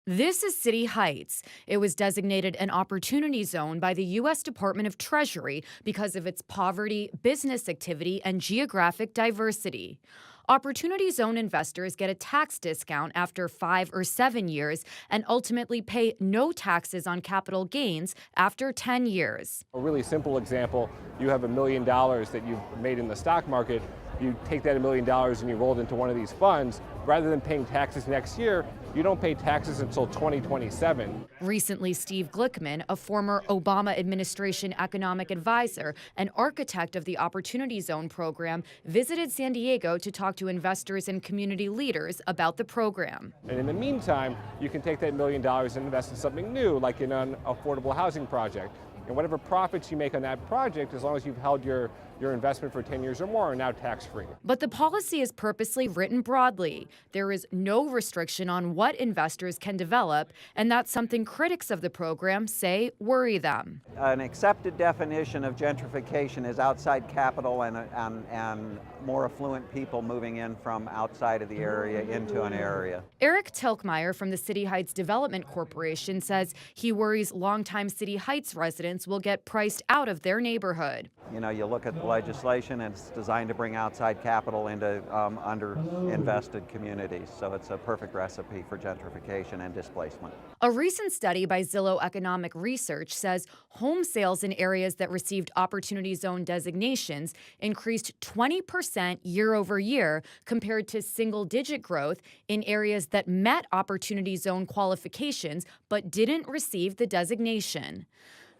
This is City Heights. It was designated an opportunity zone by the U.S. Department of Treasury because of its poverty, business activity, and geographic diversity. Opportunity zone investors get a tax discount after 5 or 7 years and ultimately pay no taxes on capital gains after 10 years. A really simple example, you have $1 million that you've made in the stock market. You take that $1 million and you roll it into one of these funds. Rather than paying taxes next year, you don't pay taxes until 2027. Recently, Steve Glickman, a former Obama administration economic advisor and architect of the Opportunity Zone program, visited San Diego to talk to investors and community leaders about the program. And in the meantime, you can take that $1 million and invest in something new, like in an affordable housing project. And whatever profits you make on that project, as long as you've held your investment for 10 years or more, are now tax-free. But the policy is purposely written broadly. There is no restriction on what investors can develop, and that's something critics of the program say worry them. An accepted definition of gentrification is outside capital and more affluent people moving in from outside of the area into an area. Eric Tilkmeyer from the City Heights Development Corporation says he worries longtime City Heights residents will get priced out of their neighborhood. You know, you look at the legislation, and it's designed to bring outside capital into underinvested communities. So it's a perfect recipe for gentrification and displacement. A recent study by Zillow Economic Research says home sales in areas that received Opportunity Zone designations increased 20% year over year compared to single-digit growth in areas that met Opportunity Zone qualifications but didn't receive the designation.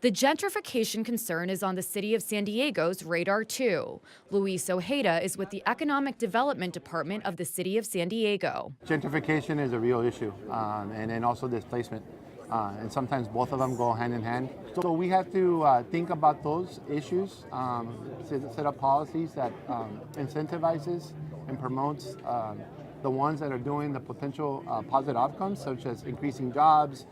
The gentrification concern is on the city of San Diego's radar, too. Luis Ojeda is with the Economic Development Department of the city of San Diego. Gentrification is a real issue, and then also displacement. And sometimes both of them go hand in hand. So we have to think about those issues, set up policies that incentivizes and promotes the ones that are doing the potential positive outcomes, such as increasing jobs,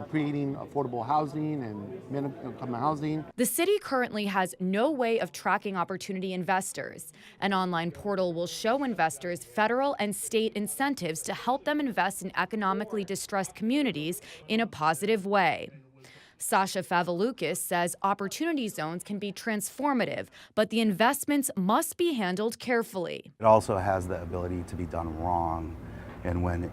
creating affordable housing and middle-income housing. The city currently has no way of tracking opportunity investors. An online portal will show investors federal and state incentives to help them invest in economically distressed communities in a positive way. Sasha Favalukis says opportunity zones can be transformative, but the investments must be handled carefully. It also has the ability to be done wrong, and when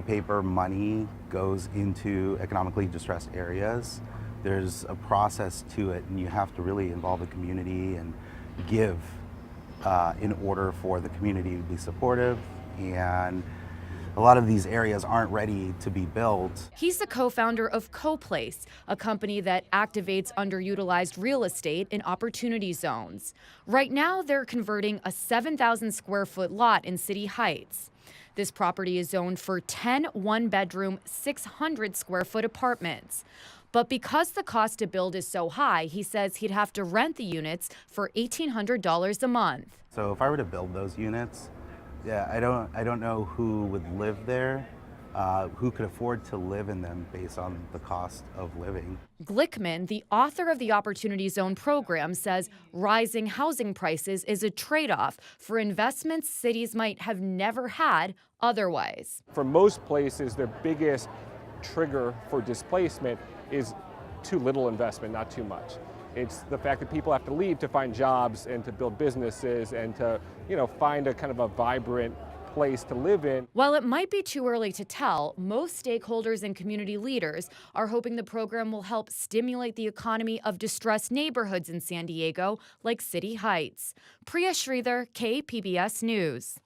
paper money goes into economically distressed areas, there's a process to it, and you have to really involve the community and give in order for the community to be supportive. And a lot of these areas aren't ready to be built. He's the co-founder of CoPlace, a company that activates underutilized real estate in opportunity zones. Right now, they're converting a 7,000 square foot lot in City Heights. This property is zoned for 10 one-bedroom, 600 square foot apartments. But because the cost to build is so high, he says he'd have to rent the units for $1,800 a month. So if I were to build those units, I don't know who would live there, who could afford to live in them based on the cost of living. Glickman, the author of the Opportunity Zone program, says rising housing prices is a trade-off for investments cities might have never had otherwise. For most places, their biggest trigger for displacement is too little investment, not too much. It's the fact that people have to leave to find jobs and to build businesses and to, find a kind of a vibrant place to live in. While it might be too early to tell, most stakeholders and community leaders are hoping the program will help stimulate the economy of distressed neighborhoods in San Diego, like City Heights. Priya Sridhar, KPBS News.